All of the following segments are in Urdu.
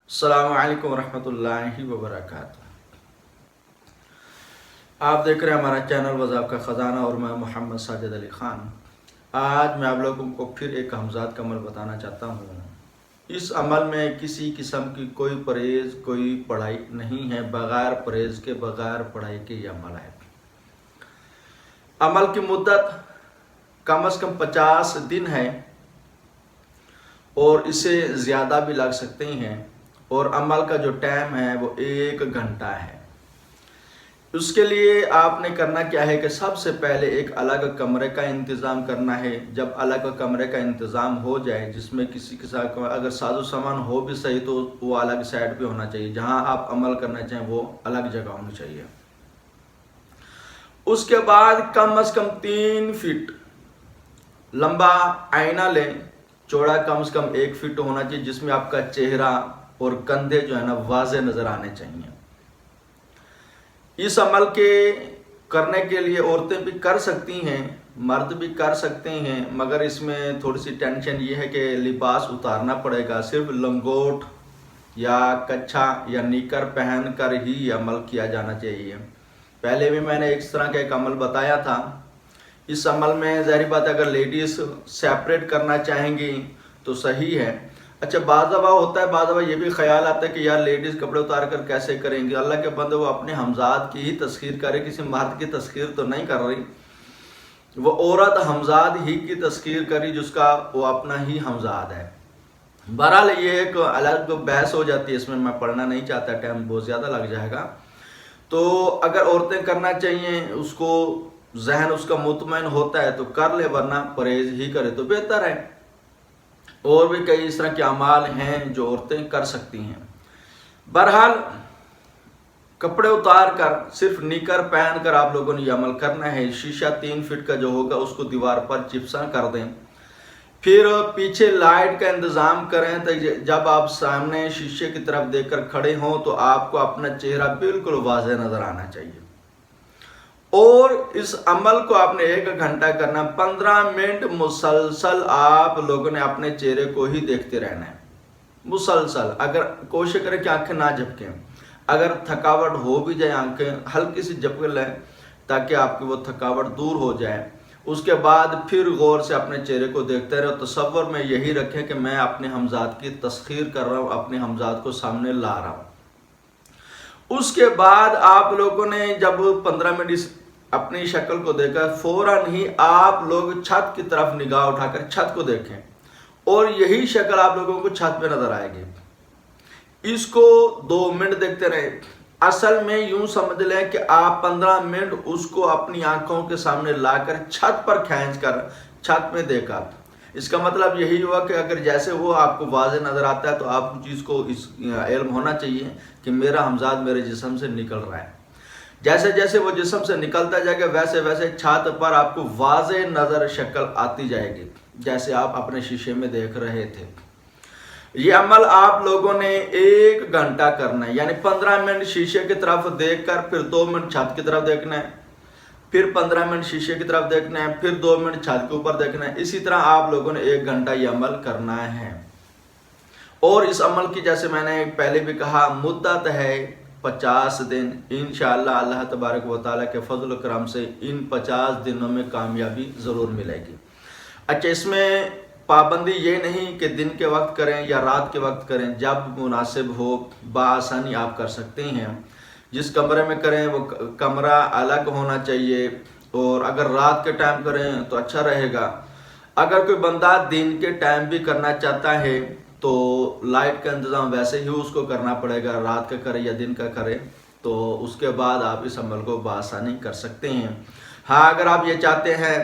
السلام علیکم ورحمۃ اللہ وبرکاتہ۔ آپ دیکھ رہے ہیں ہمارا چینل وظائف کا خزانہ اور میں محمد ساجد علی خان۔ آج میں آپ لوگوں کو پھر ایک ہمزاد کا عمل بتانا چاہتا ہوں۔ اس عمل میں کسی قسم کی کوئی پرہیز کوئی پڑھائی نہیں ہے، بغیر پرہیز کے بغیر پڑھائی کے یہ عمل ہے۔ عمل کی مدت کم از کم 50 دن ہے اور اسے زیادہ بھی لگ سکتے ہیں، اور عمل کا جو ٹائم ہے وہ 1 گھنٹہ ہے۔ اس کے لیے آپ نے کرنا کیا ہے کہ سب سے پہلے ایک الگ کمرے کا انتظام کرنا ہے۔ جب الگ کمرے کا انتظام ہو جائے، جس میں کسی کے ساتھ اگر ساز و سامان ہو بھی صحیح تو وہ الگ سائڈ پہ ہونا چاہیے، جہاں آپ عمل کرنا چاہیں وہ الگ جگہ ہونی چاہیے۔ اس کے بعد کم از کم 3 فٹ لمبا آئینہ لیں، چوڑا کم از کم 1 فٹ ہونا چاہیے، جس میں آپ کا چہرہ اور کندھے جو ہے نا واضح نظر آنے چاہیے۔ اس عمل کے کرنے کے لیے عورتیں بھی کر سکتی ہیں، مرد بھی کر سکتے ہیں، مگر اس میں تھوڑی سی ٹینشن یہ ہے کہ لباس اتارنا پڑے گا۔ صرف لنگوٹ یا کچھا یا نیکر پہن کر ہی یہ عمل کیا جانا چاہیے۔ پہلے بھی میں نے اس طرح کا ایک عمل بتایا تھا۔ اس عمل میں ظاہری بات ہے اگر لیڈیز سیپریٹ کرنا چاہیں گی تو صحیح ہے۔ اچھا، بعض دفعہ ہوتا ہے، بعض دفعہ یہ بھی خیال آتا ہے کہ یار لیڈیز کپڑے اتار کر کیسے کریں گے۔ اللہ کے بندے، وہ اپنے ہمزاد کی ہی تسخیر کرے، کسی مرد کی تسخیر تو نہیں کر رہی۔ وہ عورت ہمزاد ہی کی تسخیر کری جس کا وہ اپنا ہی ہمزاد ہے۔ بہرحال یہ ایک الگ بحث ہو جاتی ہے، اس میں میں پڑھنا نہیں چاہتا، ٹائم بہت زیادہ لگ جائے گا۔ تو اگر عورتیں کرنا چاہیے، اس کو ذہن اس کا مطمئن ہوتا ہے تو کر لے، ورنہ پرہیز ہی کرے تو بہتر ہے۔ اور بھی کئی اس طرح کے اعمال ہیں جو عورتیں کر سکتی ہیں۔ بہرحال کپڑے اتار کر صرف نیکر پہن کر آپ لوگوں نے یہ عمل کرنا ہے۔ شیشہ 3 فٹ کا جو ہوگا اس کو دیوار پر چپساں کر دیں، پھر پیچھے لائٹ کا انتظام کریں تاکہ جب آپ سامنے شیشے کی طرف دیکھ کر کھڑے ہوں تو آپ کو اپنا چہرہ بالکل واضح نظر آنا چاہیے۔ اور اس عمل کو آپ نے 1 گھنٹہ کرنا، 15 منٹ مسلسل آپ لوگوں نے اپنے چہرے کو ہی دیکھتے رہنا ہے، مسلسل۔ اگر کوشش کریں کہ آنکھیں نہ جھپکیں، اگر تھکاوٹ ہو بھی جائے آنکھیں ہلکی سی جھپک لیں تاکہ آپ کی وہ تھکاوٹ دور ہو جائے۔ اس کے بعد پھر غور سے اپنے چہرے کو دیکھتے رہو، تصور میں یہی رکھیں کہ میں اپنے ہمزاد کی تسخیر کر رہا ہوں، اپنے ہمزاد کو سامنے لا رہا ہوں۔ اس کے بعد آپ لوگوں نے جب 15 منٹ اپنی شکل کو دیکھا، فوراً ہی آپ لوگ چھت کی طرف نگاہ اٹھا کر چھت کو دیکھیں، اور یہی شکل آپ لوگوں کو چھت پہ نظر آئے گی۔ اس کو 2 منٹ دیکھتے رہیں۔ اصل میں یوں سمجھ لیں کہ آپ 15 منٹ اس کو اپنی آنکھوں کے سامنے لا کر چھت پر کھینچ کر چھت میں دیکھا۔ اس کا مطلب یہی ہوا کہ اگر جیسے وہ آپ کو واضح نظر آتا ہے تو آپ کو چیز کو اس علم ہونا چاہیے کہ میرا ہمزاد میرے جسم سے نکل رہا ہے۔ جیسے جیسے وہ جسم سے نکلتا جائے گا ویسے ویسے چھت پر آپ کو واضح نظر شکل آتی جائے گی، جیسے آپ اپنے شیشے میں دیکھ رہے تھے۔ یہ عمل آپ لوگوں نے 1 گھنٹہ کرنا ہے، یعنی 15 منٹ شیشے کی طرف دیکھ کر پھر 2 منٹ چھت کی طرف دیکھنا ہے، پھر 15 منٹ شیشے کی طرف دیکھنا ہے، پھر 2 منٹ چھت کے اوپر دیکھنا ہے۔ اسی طرح آپ لوگوں نے 1 گھنٹہ یہ عمل کرنا ہے۔ اور اس عمل کی جیسے میں نے پہلے بھی کہا مدت ہے 50 دن۔ انشاءاللہ اللہ تبارک و تعالیٰ کے فضل و کرم سے ان 50 دنوں میں کامیابی ضرور ملے گی۔ اچھا، اس میں پابندی یہ نہیں کہ دن کے وقت کریں یا رات کے وقت کریں، جب مناسب ہو بآسانی آپ کر سکتے ہیں۔ جس کمرے میں کریں وہ کمرہ الگ ہونا چاہیے، اور اگر رات کے ٹائم کریں تو اچھا رہے گا۔ اگر کوئی بندہ دن کے ٹائم بھی کرنا چاہتا ہے تو لائٹ کا انتظام ویسے ہی اس کو کرنا پڑے گا، رات کا کرے یا دن کا کرے، تو اس کے بعد آپ اس عمل کو بآسانی کر سکتے ہیں۔ ہاں، اگر آپ یہ چاہتے ہیں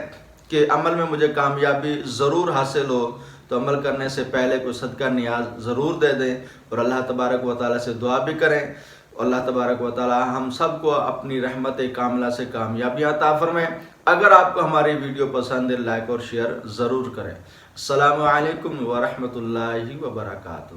کہ عمل میں مجھے کامیابی ضرور حاصل ہو تو عمل کرنے سے پہلے کوئی صدقہ نیاز ضرور دے دیں، اور اللہ تبارک و تعالیٰ سے دعا بھی کریں۔ اللہ تبارک و تعالیٰ ہم سب کو اپنی رحمت کاملہ سے کامیابی عطا فرمائے۔ اگر آپ کو ہماری ویڈیو پسند ہے، لائک اور شیئر ضرور کریں۔ السلام علیکم ورحمۃ اللہ وبرکاتہ۔